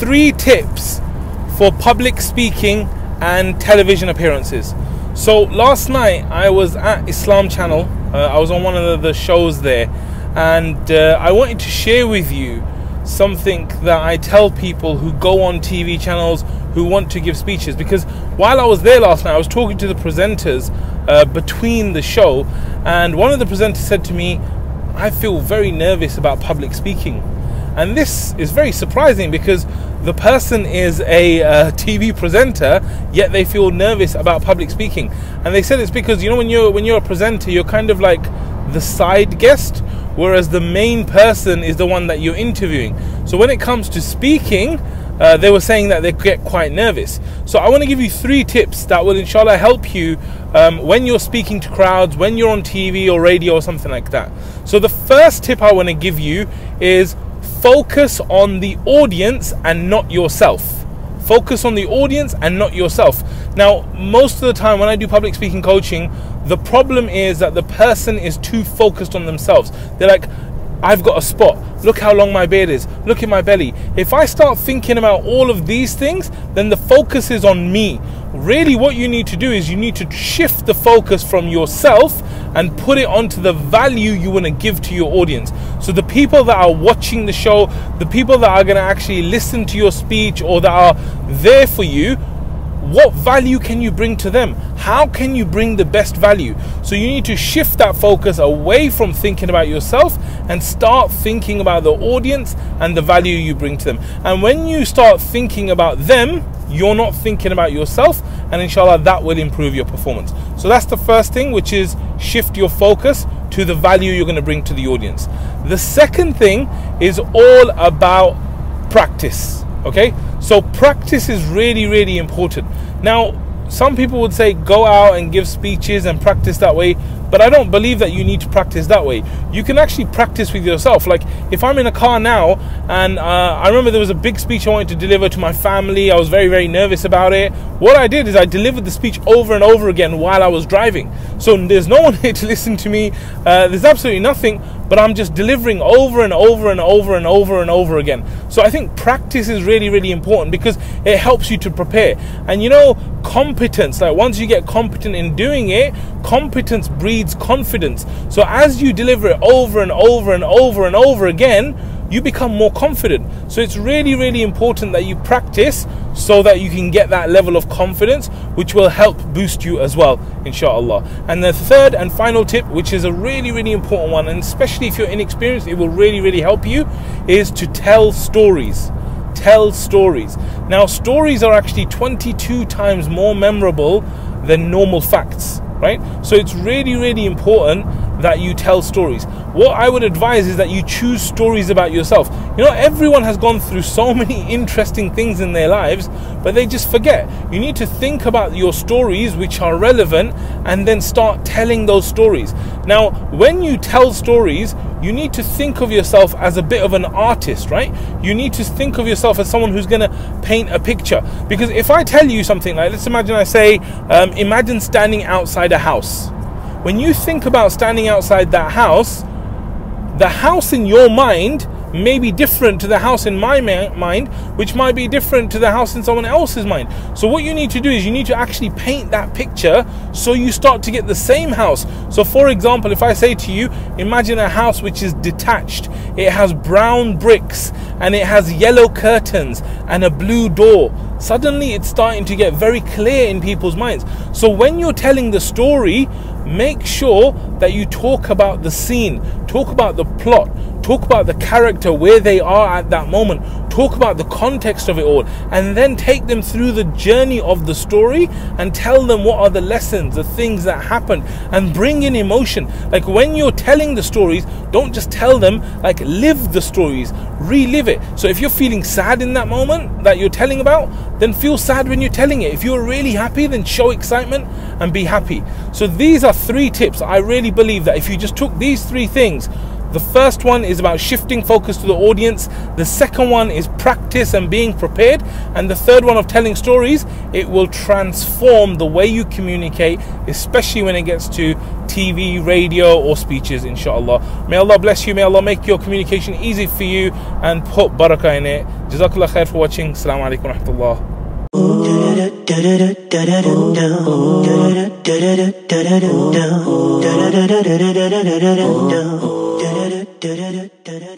3 tips for public speaking and television appearances. So last night I was at Islam Channel. I was on one of the shows there, and I wanted to share with you something that I tell people who go on TV channels who want to give speeches. Because while I was there last night, I was talking to the presenters between the show, and one of the presenters said to me, I feel very nervous about public speaking. And this is very surprising, because the person is a TV presenter, yet they feel nervous about public speaking. And they said it's because, you know, when you're a presenter, you're kind of like the side guest, whereas the main person is the one that you're interviewing. So when it comes to speaking, they were saying that they get quite nervous. So I want to give you 3 tips that will inshallah help you when you're speaking to crowds, when you're on TV or radio or something like that. So the first tip I want to give you is focus on the audience and not yourself. Focus on the audience and not yourself. Now, most of the time when I do public speaking coaching, the problem is that the person is too focused on themselves. They're like, I've got a spot, look how long my beard is, look at my belly. If I start thinking about all of these things, then the focus is on me. Really what you need to do is you need to shift the focus from yourself and put it onto the value you want to give to your audience. So the people that are watching the show, the people that are going to actually listen to your speech or that are there for you, what value can you bring to them? How can you bring the best value? So you need to shift that focus away from thinking about yourself and start thinking about the audience and the value you bring to them. And when you start thinking about them, you're not thinking about yourself, and inshallah that will improve your performance. So that's the first thing, which is shift your focus to the value you're going to bring to the audience. The second thing is all about practice. Okay, so practice is really, really important. Now, some people would say go out and give speeches and practice that way, but I don't believe that you need to practice that way. You can actually practice with yourself. Like if I'm in a car now and I remember there was a big speech I wanted to deliver to my family. I was very, very nervous about it. What I did is I delivered the speech over and over again while I was driving. So there's no one here to listen to me. There's absolutely nothing, but I'm just delivering over and over and over and over and over again. So I think practice is really, really important because it helps you to prepare. And you know, competence, like once you get competent in doing it, competence breeds confidence. So as you deliver it over and over and over and over again, you become more confident. So it's really, really important that you practice so that you can get that level of confidence, which will help boost you as well, inshallah. And the third and final tip, which is a really, really important one, and especially if you're inexperienced, it will really, really help you, is to tell stories. Tell stories. Now, stories are actually 22 times more memorable than normal facts, right? So it's really, really important that you tell stories. What I would advise is that you choose stories about yourself. You know, everyone has gone through so many interesting things in their lives, but they just forget. You need to think about your stories which are relevant and then start telling those stories. Now, when you tell stories, you need to think of yourself as a bit of an artist, right? You need to think of yourself as someone who's going to paint a picture. Because if I tell you something like, let's imagine I say, imagine standing outside a house. When you think about standing outside that house, the house in your mind may be different to the house in my mind, which might be different to the house in someone else's mind. So what you need to do is you need to actually paint that picture so you start to get the same house. So for example, if I say to you, imagine a house which is detached, it has brown bricks and it has yellow curtains and a blue door. Suddenly it's starting to get very clear in people's minds. So when you're telling the story, make sure that you talk about the scene, talk about the plot, talk about the character, where they are at that moment, talk about the context of it all, and then take them through the journey of the story and tell them what are the lessons, the things that happened, and bring in emotion. Like when you're telling the stories, don't just tell them, like live the stories, relive it. So if you're feeling sad in that moment that you're telling about, then feel sad when you're telling it. If you're really happy, then show excitement and be happy. So these are 3 tips. I really believe that if you just took these 3 things, The first one is about shifting focus to the audience. The second one is practice and being prepared. And the third one of telling stories, it will transform the way you communicate, especially when it gets to TV, radio or speeches, insha'Allah. May Allah bless you. May Allah make your communication easy for you and put barakah in it. Jazakallah khair for watching. Assalamu alaikum wa rahmatullah. Da da da da da